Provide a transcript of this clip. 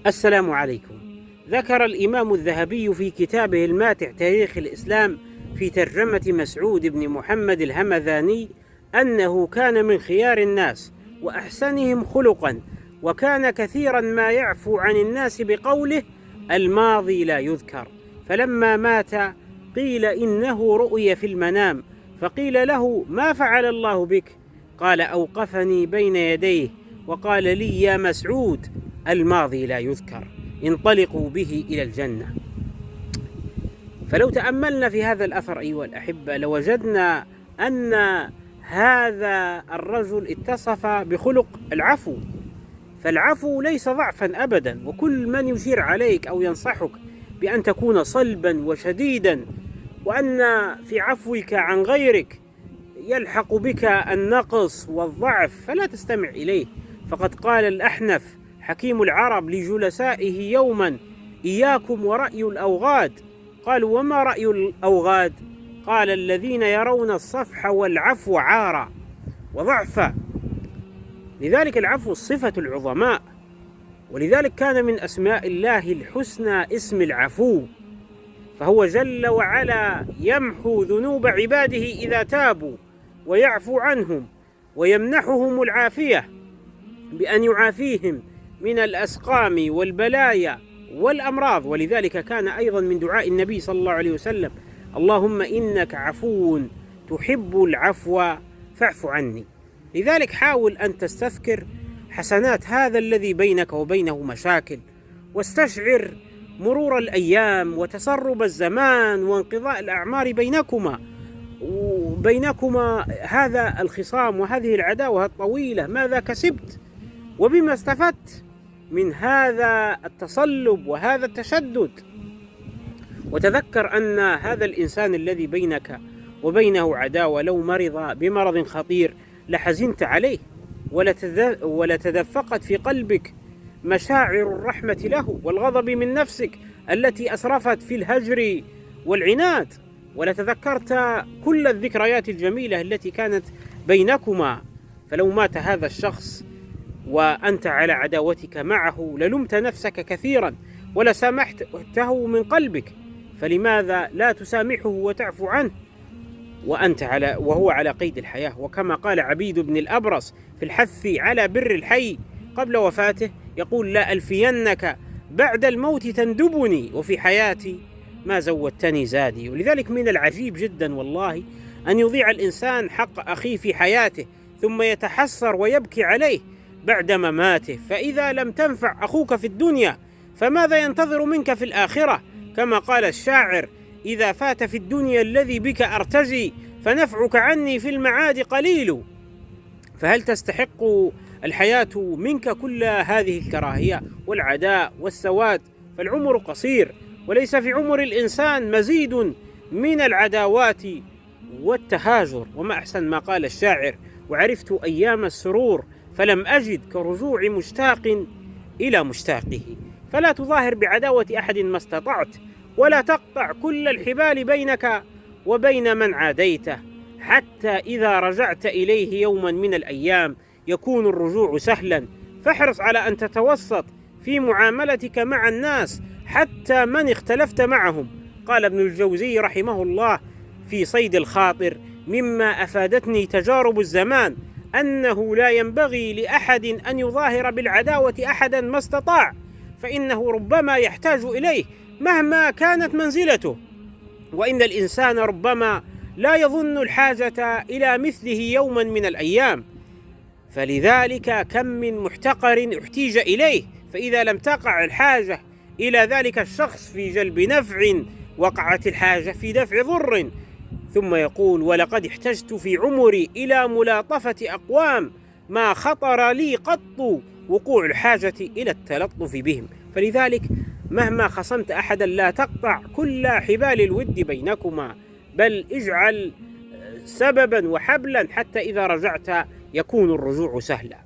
السلام عليكم. ذكر الإمام الذهبي في كتابه الماتع تاريخ الإسلام في ترجمة مسعود بن محمد الهمذاني أنه كان من خيار الناس وأحسنهم خلقا، وكان كثيرا ما يعفو عن الناس بقوله: الماضي لا يذكر. فلما مات قيل إنه رؤي في المنام، فقيل له: ما فعل الله بك؟ قال: أوقفني بين يديه وقال لي: يا مسعود، الماضي لا يذكر، انطلقوا به إلى الجنة. فلو تأملنا في هذا الأثر أيها الأحبة لوجدنا أن هذا الرجل اتصف بخلق العفو، فالعفو ليس ضعفا أبدا، وكل من يشير عليك أو ينصحك بأن تكون صلبا وشديدا وأن في عفوك عن غيرك يلحق بك النقص والضعف فلا تستمع إليه. فقد قال الأحنف حكيم العرب لجلسائه يوما: إياكم ورأي الأوغاد. قالوا: وما رأي الأوغاد؟ قال: الذين يرون الصفح والعفو عارا وضعفا. لذلك العفو صفة العظماء، ولذلك كان من أسماء الله الحسنى اسم العفو، فهو جل وعلا يمحو ذنوب عباده إذا تابوا ويعفو عنهم ويمنحهم العافية بأن يعافيهم من الأسقام والبلايا والأمراض. ولذلك كان أيضا من دعاء النبي صلى الله عليه وسلم: اللهم إنك عفو تحب العفو فاعف عني. لذلك حاول أن تستذكر حسنات هذا الذي بينك وبينه مشاكل، واستشعر مرور الأيام وتسرب الزمان وانقضاء الأعمار بينكما هذا الخصام وهذه العداوة الطويلة. ماذا كسبت وبما استفدت من هذا التصلب وهذا التشدد؟ وتذكر أن هذا الإنسان الذي بينك وبينه عداوة لو مرض بمرض خطير لحزنت عليه ولتدفقت في قلبك مشاعر الرحمة له والغضب من نفسك التي أسرفت في الهجر والعناد، ولتذكرت كل الذكريات الجميلة التي كانت بينكما. فلو مات هذا الشخص وأنت على عداوتك معه للمت نفسك كثيرا ولسامحته من قلبك، فلماذا لا تسامحه وتعفو عنه وهو على قيد الحياة؟ وكما قال عبيد بن الأبرص في الحث على بر الحي قبل وفاته يقول: لا ألفينك بعد الموت تندبني، وفي حياتي ما زودتني زادي. ولذلك من العجيب جدا والله أن يضيع الإنسان حق أخيه في حياته ثم يتحسر ويبكي عليه بعد مماته، فإذا لم تنفع أخوك في الدنيا فماذا ينتظر منك في الآخرة؟ كما قال الشاعر: إذا فات في الدنيا الذي بك أرتجي فنفعك عني في المعاد قليل. فهل تستحق الحياة منك كل هذه الكراهية والعداء والسواد؟ فالعمر قصير، وليس في عمر الإنسان مزيد من العداوات والتهاجر. وما أحسن ما قال الشاعر: وعرفت أيام السرور فلم أجد كرجوع مشتاق إلى مشتاقه. فلا تظاهر بعداوة أحد ما استطعت، ولا تقطع كل الحبال بينك وبين من عاديته، حتى إذا رجعت إليه يوما من الأيام يكون الرجوع سهلا. فاحرص على أن تتوسط في معاملتك مع الناس حتى من اختلفت معهم. قال ابن الجوزي رحمه الله في صيد الخاطر: مما أفادتني تجارب الزمان أنه لا ينبغي لأحد أن يظاهر بالعداوة أحدا ما استطاع، فإنه ربما يحتاج إليه مهما كانت منزلته، وإن الإنسان ربما لا يظن الحاجة إلى مثله يوما من الأيام. فلذلك كم من محتقر احتيج إليه، فإذا لم تقع الحاجة إلى ذلك الشخص في جلب نفع وقعت الحاجة في دفع ضر. ثم يقول: ولقد احتجت في عمري إلى ملاطفة أقوام ما خطر لي قط وقوع الحاجة إلى التلطف بهم. فلذلك مهما خصمت أحدا لا تقطع كل حبال الود بينكما، بل اجعل سببا وحبلا حتى إذا رجعت يكون الرجوع سهلا.